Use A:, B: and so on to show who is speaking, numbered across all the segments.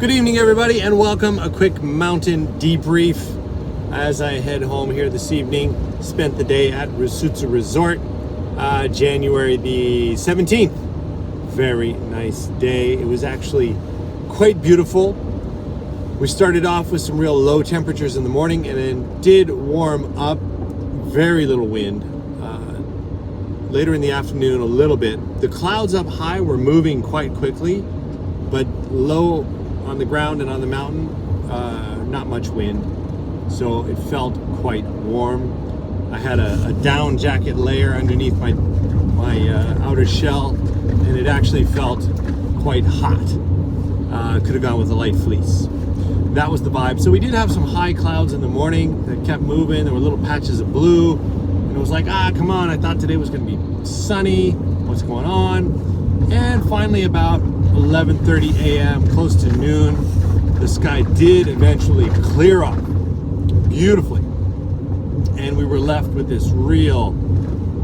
A: Good evening, everybody, and welcome. A quick mountain debrief as I head home here this evening. Spent the day at Rusutsu Resort, January the 17th. Very nice day. It was actually quite beautiful. We started off with some real low temperatures in the morning and then did warm up. Very little wind. Later in the afternoon, a little bit. The clouds up high were moving quite quickly, but low on the ground and on the mountain, not much wind, so it felt quite warm. I had a down jacket layer underneath my outer shell, and it actually felt quite hot. Could have gone with a light fleece. That was the vibe. So we did have some high clouds in the morning that kept moving. There were little patches of blue, and it was like, come on, I thought today was going to be sunny. What's going on? And finally, about 11:30 a.m., close to noon, the sky did eventually clear up beautifully, and we were left with this real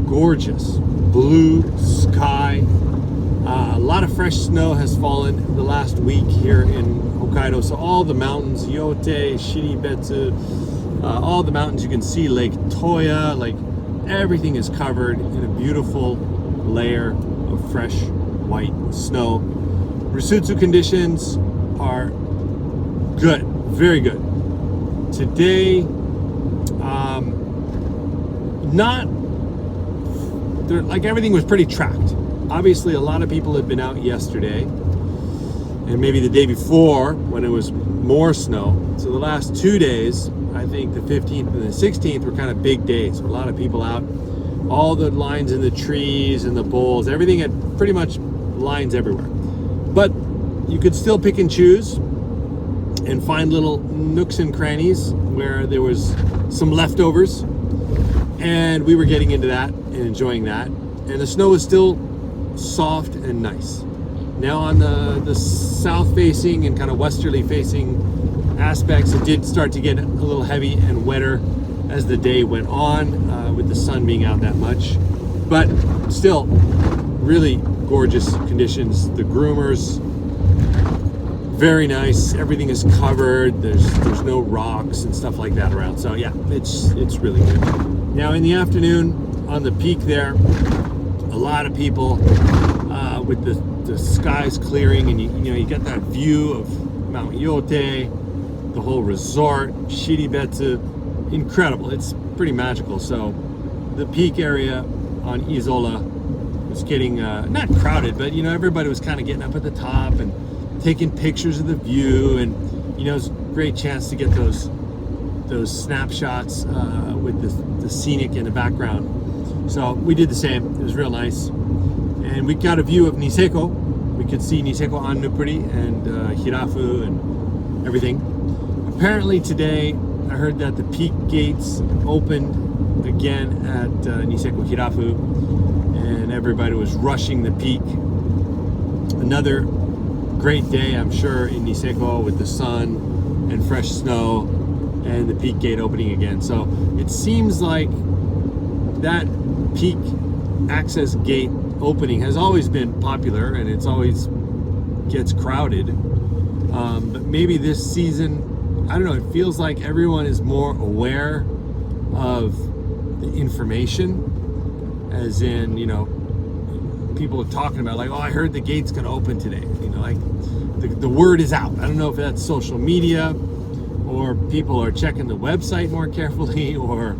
A: gorgeous blue sky. A lot of fresh snow has fallen the last week here in Hokkaido, so all the mountains, Yote, Shiribetsu, all the mountains you can see, Lake Toya, like everything is covered in a beautiful layer of fresh white snow. Rusutsu conditions are good, very good. Today, like everything was pretty tracked. Obviously, a lot of people had been out yesterday and maybe the day before when it was more snow. So the last 2 days, I think the 15th and the 16th were kind of big days. So a lot of people out, all the lines in the trees and the bowls, everything had pretty much lines everywhere. But you could still pick and choose and find little nooks and crannies where there was some leftovers, and we were getting into that and enjoying that. And the snow was still soft and nice. Now on the south facing and kind of westerly facing aspects, it did start to get a little heavy and wetter as the day went on, with the sun being out that much. But still, really gorgeous conditions. The groomers, very nice. Everything is covered. There's no rocks and stuff like that around. So yeah, it's really good. Now in the afternoon on the peak there, a lot of people with the skies clearing, and you get that view of Mount Yote, the whole resort, Shiribetsu, incredible. It's pretty magical. So the peak area on Isola was getting not crowded, but everybody was kind of getting up at the top and taking pictures of the view, and it was a great chance to get those snapshots with the scenic in the background. So we did the same. It was real nice, and we got a view of Niseko. We could see Niseko Annupuri and Hirafu and everything. Apparently today, I heard that the peak gates opened again at Niseko Hirafu, and everybody was rushing the peak. Another great day, I'm sure, in Niseko with the sun and fresh snow and the peak gate opening again. So it seems like that peak access gate opening has always been popular, and it's always gets crowded. But maybe this season, I don't know, it feels like everyone is more aware of the information, as in, people are talking about like, I heard the gate's gonna open today. Like the word is out. I don't know if that's social media or people are checking the website more carefully or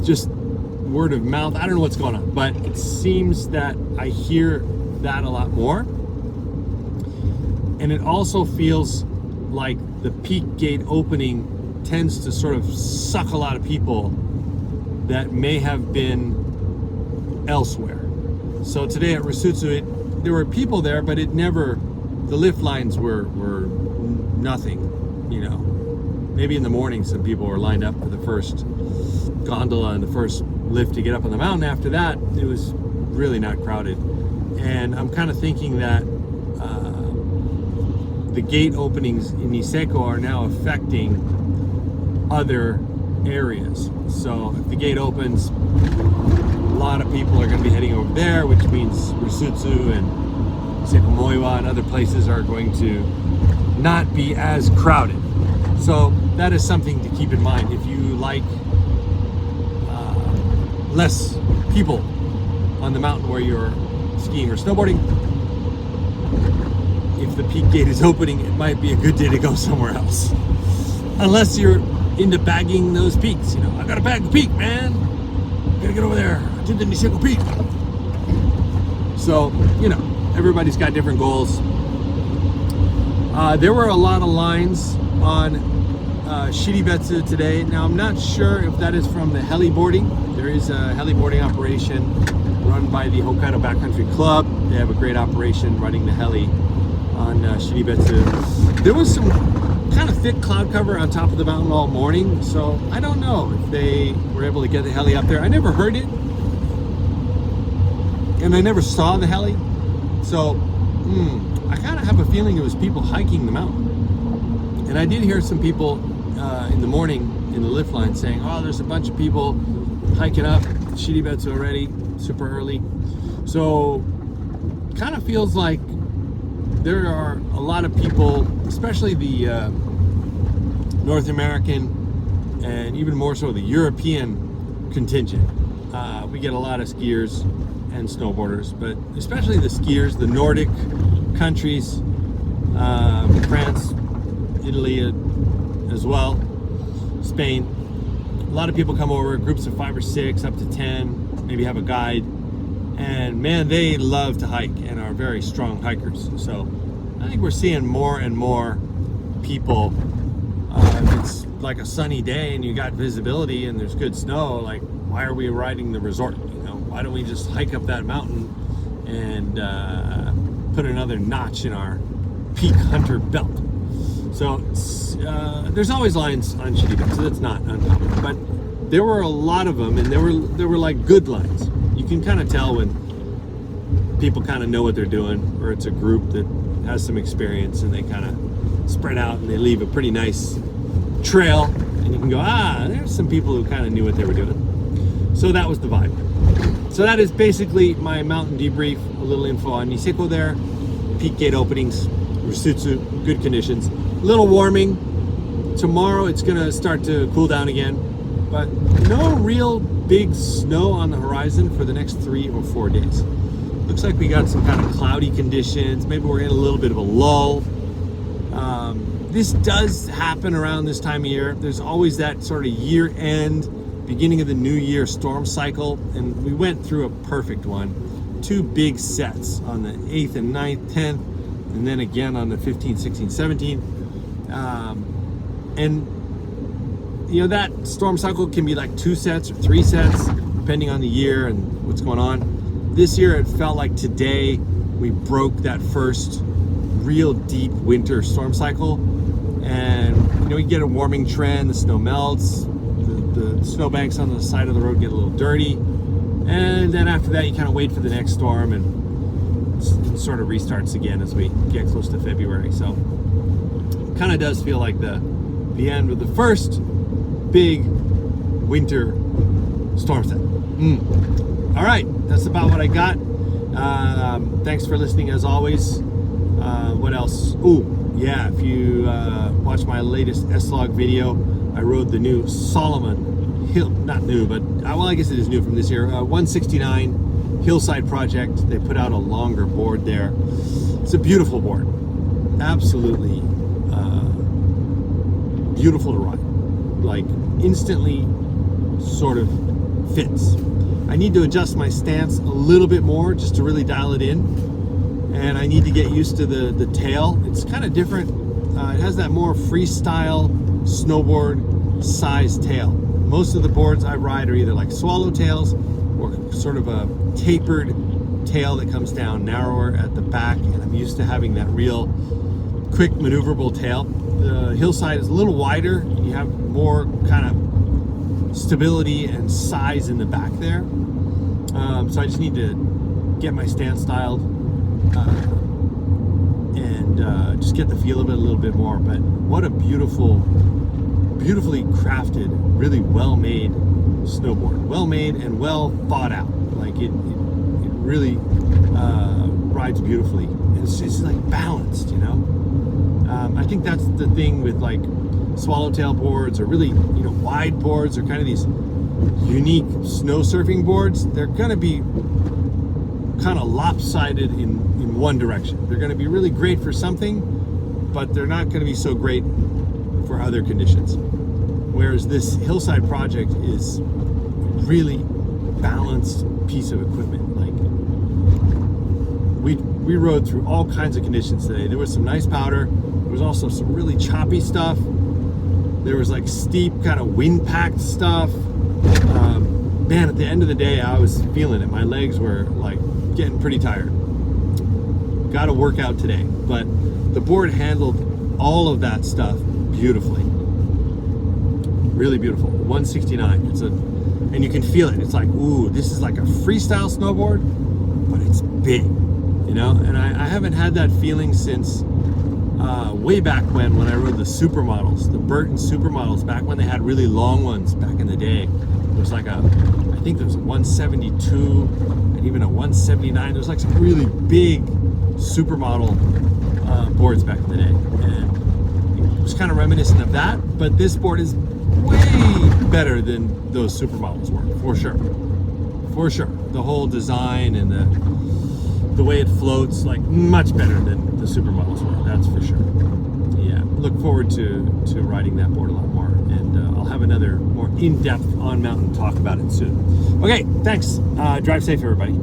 A: just word of mouth. I don't know what's going on, but it seems that I hear that a lot more. And it also feels like the peak gate opening tends to sort of suck a lot of people that may have been elsewhere. So today at Rusutsu, there were people there, but the lift lines were nothing, Maybe in the morning some people were lined up for the first gondola and the first lift to get up on the mountain. After that, it was really not crowded. And I'm kind of thinking that the gate openings in Niseko are now affecting other areas. So if the gate opens, a lot of people are going to be heading over there, which means Rusutsu and Niseko Moiwa and other places are going to not be as crowded. So that is something to keep in mind. If you like less people on the mountain where you're skiing or snowboarding, if the peak gate is opening, it might be a good day to go somewhere else. Unless you're into bagging those peaks. You know, I gotta bag the peak, man. Gotta get over there to the Niseko peak. So, you know, everybody's got different goals. There were a lot of lines on Shiribetsu today. Now, I'm not sure if that is from the heliboarding. There is a heliboarding operation run by the Hokkaido Backcountry Club. They have a great operation running the heli on Shiribetsu. There was some kind of thick cloud cover on top of the mountain all morning, so I don't know if they were able to get the heli up there. I never heard it, and I never saw the heli, so I kind of have a feeling it was people hiking the mountain. And I did hear some people in the morning in the lift line saying, oh, there's a bunch of people hiking up Shiribetsu already, super early. So kind of feels like there are a lot of people, especially the North American and even more so the European contingent. We get a lot of skiers and snowboarders, but especially the skiers, the Nordic countries, France, Italy as well, Spain. A lot of people come over, groups of 5 or 6, up to 10, maybe have a guide. And man, they love to hike and are very strong hikers. So I think we're seeing more and more people. If it's like a sunny day and you got visibility and there's good snow, like why are we riding the resort? You know, why don't we just hike up that mountain and put another notch in our peak hunter belt? So there's always lines on Shiribetsu, so that's not uncommon. But there were a lot of them, and there were like good lines. You can kind of tell when people kind of know what they're doing, or it's a group that has some experience and they kind of spread out and they leave a pretty nice trail, and you can go, there's some people who kind of knew what they were doing. So that was the vibe. So that is basically my mountain debrief, a little info on Niseko there, peak gate openings, Rusutsu, good conditions. A little warming. Tomorrow it's gonna start to cool down again, but no real big snow on the horizon for the next 3 or 4 days. Looks like we got some kind of cloudy conditions. Maybe we're in a little bit of a lull. This does happen around this time of year. There's always that sort of year-end, beginning of the new year storm cycle, and we went through a perfect one. 2 big sets on the 8th and 9th, 10th, and then again on the 15th, 16th, 17th. And you know, that storm cycle can be like 2 sets or 3 sets, depending on the year and what's going on. This year, it felt like today we broke that first real deep winter storm cycle. And, you know, we get a warming trend, the snow melts, the snowbanks on the side of the road get a little dirty. And then after that, you kind of wait for the next storm, and it sort of restarts again as we get close to February. So it kind of does feel like the end of the first big winter storm set. All right, that's about what I got. Thanks for listening as always. What else? Oh, yeah, if you watch my latest S-Log video, I rode the new Solomon Hill, not new, but, well, I guess it is new from this year, 169 Hillside Project. They put out a longer board there. It's a beautiful board. Absolutely beautiful to ride. Like, instantly sort of fits. I need to adjust my stance a little bit more just to really dial it in, and I need to get used to the tail. It's kind of different. It has that more freestyle snowboard size tail. Most of the boards I ride are either like swallowtails or sort of a tapered tail that comes down narrower at the back, and I'm used to having that real quick maneuverable tail. The Hillside is a little wider. You have more kind of stability and size in the back there. So I just need to get my stance dialed and just get the feel of it a little bit more. But what a beautifully crafted, really well-made snowboard. Well-made and well thought out. Like it really rides beautifully. And it's just like balanced, you know? I think that's the thing with like swallowtail boards or really, you know, wide boards or kind of these unique snow surfing boards. They're going to be kind of lopsided in one direction. They're going to be really great for something, but they're not going to be so great for other conditions. Whereas this hillside project is a really balanced piece of equipment. Like we rode through all kinds of conditions today. There was some nice powder. There was also some really choppy stuff. There was like steep kind of wind-packed stuff. Man, at the end of the day, I was feeling it. My legs were like getting pretty tired. Got to work out today, but the board handled all of that stuff beautifully. Really beautiful. 169. And you can feel it. It's like, ooh, this is like a freestyle snowboard, but it's big, you know. And I haven't had that feeling since way back when I rode the supermodels, the Burton supermodels, back when they had really long ones back in the day. It was like I think there was a 172 and even a 179. There was like some really big supermodel boards back in the day, and it was kind of reminiscent of that. But this board is way better than those supermodels were, for sure. The whole design and the way it floats, like much better than the supermodels were. That's for sure. Yeah, look forward to riding that board a lot more, and I'll have another more in-depth on mountain talk about it soon. Okay, thanks. Drive safe, everybody.